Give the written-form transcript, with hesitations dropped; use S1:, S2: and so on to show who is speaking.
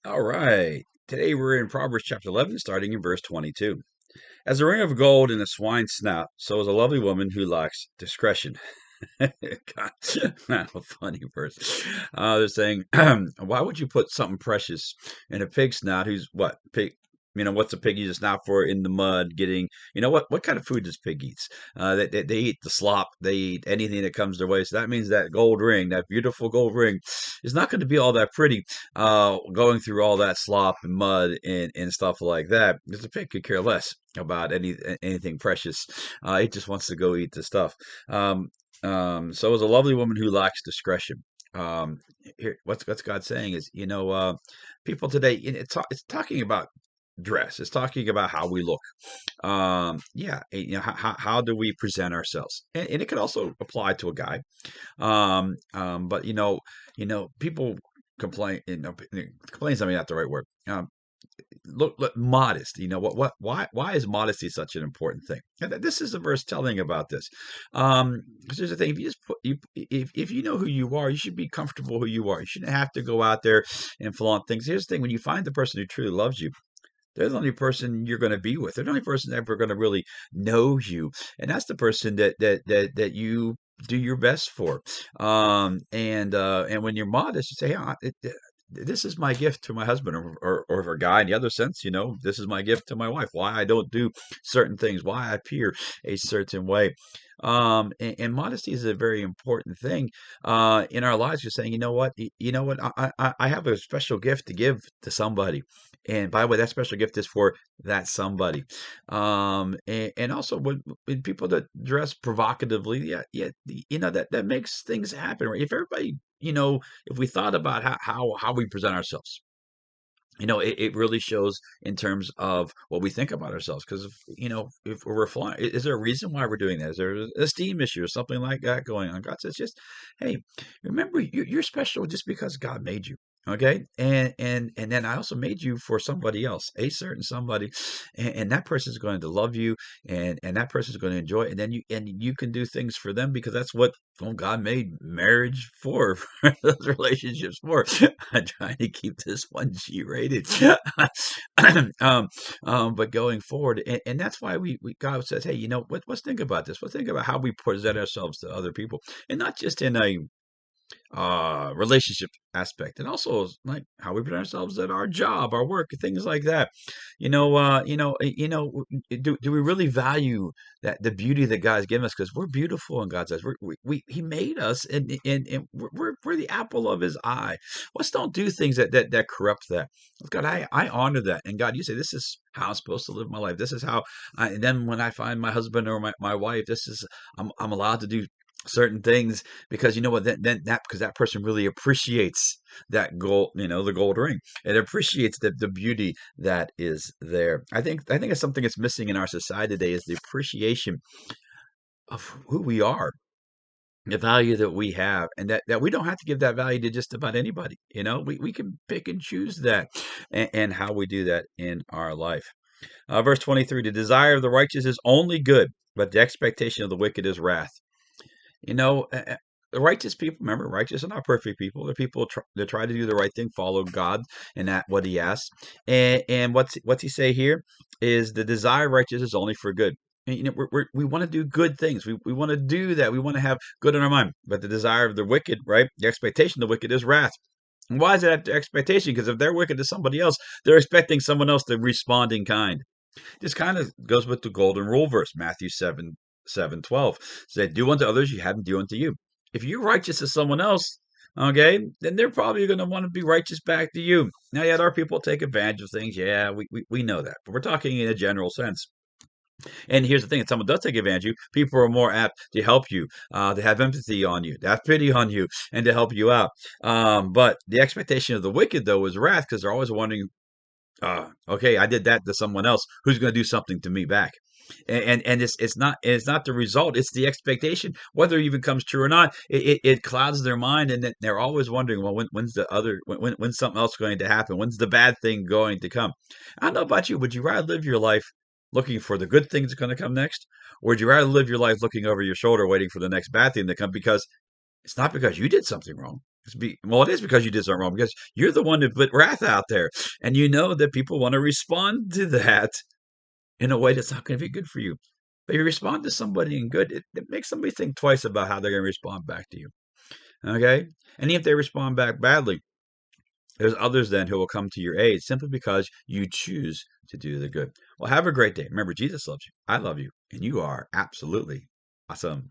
S1: All right. Today we're in Proverbs chapter 11, starting in verse 22. As a ring of gold in a swine's snout, so is a lovely woman who lacks discretion. God, a funny verse. They're saying, why would you put something precious in a pig's snout who's what? Pig. What's a pig use a snout for in the mud getting, what kind of food does pig eats? They eat the slop. They eat anything that comes their way. So that means that gold ring, that beautiful gold ring, is not going to be all that pretty going through all that slop and mud and stuff like that. Because the pig could care less about anything precious. It just wants to go eat the stuff. So is a lovely woman who lacks discretion. Here, what's God saying is, people today, it's talking about dress. It's talking about how we look. Yeah, how do we present ourselves? And it could also apply to a guy. But people complain. Complain's I mean not the right word. Look, modest. Why is modesty such an important thing? And this is the verse telling about this. 'Cause here's the thing: if you just if you know who you are, you should be comfortable who you are. You shouldn't have to go out there and flaunt things. Here's the thing: when you find the person who truly loves you, they're the only person you're going to be with. They're the only person ever going to really know you, and that's the person that you do your best for. And when you're modest, you say, "Yeah, this is my gift to my husband," or for a guy in the other sense, this is my gift to my wife. Why I don't do certain things, why I appear a certain way. And modesty is a very important thing in our lives. You're saying, you know what, I have a special gift to give to somebody. And by the way, that special gift is for that somebody. And also when people that dress provocatively, yeah, yeah, that makes things happen. Right? If everybody, if we thought about how we present ourselves, it really shows in terms of what we think about ourselves. Because if we're flying, is there a reason why we're doing that? Is there an esteem issue or something like that going on? God says, just hey, remember you're special just because God made you. Okay, and then I also made you for somebody else, a certain somebody, and that person is going to love you, and that person is going to enjoy it, and you can do things for them because that's what God made marriage for, those relationships for. I'm trying to keep this one G rated. um, but going forward, and that's why we God says, hey, let's think about this. Let's think about how we present ourselves to other people, and not just in a relationship aspect, and also like how we put ourselves at our job, our work, things like that. Do we really value that the beauty that God's given us? Because we're beautiful in God's eyes. He made us, and we're the apple of His eye. Let's don't do things that corrupt that. God, I honor that, and God, you say this is how I'm supposed to live my life. This is how and then when I find my husband or my wife, this is I'm allowed to do certain things because you know what, then that because that person really appreciates that gold, the gold ring. It appreciates the beauty that is there. I think it's something that's missing in our society today, is the appreciation of who we are, the value that we have, and that we don't have to give that value to just about anybody. We can pick and choose that, and how we do that in our life. Verse 23: the desire of the righteous is only good, but the expectation of the wicked is wrath. The righteous people, remember, righteous are not perfect people. They're people that try to do the right thing, follow God and that what He asks. And what's He say here is the desire of righteous is only for good. And, we want to do good things. We want to do that. We want to have good in our mind. But the desire of the wicked, right? The expectation of the wicked is wrath. And why is that the expectation? Because if they're wicked to somebody else, they're expecting someone else to respond in kind. This kind of goes with the golden rule verse, Matthew 7:12. Said, do unto others you haven't do unto you. If you're righteous to someone else, okay, then they're probably going to want to be righteous back to you. Now, yeah, there are people take advantage of things. Yeah, we know that. But we're talking in a general sense. And here's the thing: if someone does take advantage of you, people are more apt to help you, to have empathy on you, to have pity on you, and to help you out. But the expectation of the wicked, though, is wrath, because they're always wondering, okay, I did that to someone else. Who's going to do something to me back? And it's not the result. It's the expectation, whether it even comes true or not. It clouds their mind, and then they're always wondering, well, when's something else going to happen? When's the bad thing going to come? I don't know about you. Would you rather live your life looking for the good things going to come next, or would you rather live your life looking over your shoulder, waiting for the next bad thing to come? Because it's not because you did something wrong. Well, it is because you did something wrong, because you're the one that put wrath out there. And you know that people want to respond to that in a way that's not going to be good for you. But you respond to somebody in good, it makes somebody think twice about how they're going to respond back to you. Okay? And if they respond back badly, there's others then who will come to your aid simply because you choose to do the good. Well, have a great day. Remember, Jesus loves you. I love you. And you are absolutely awesome.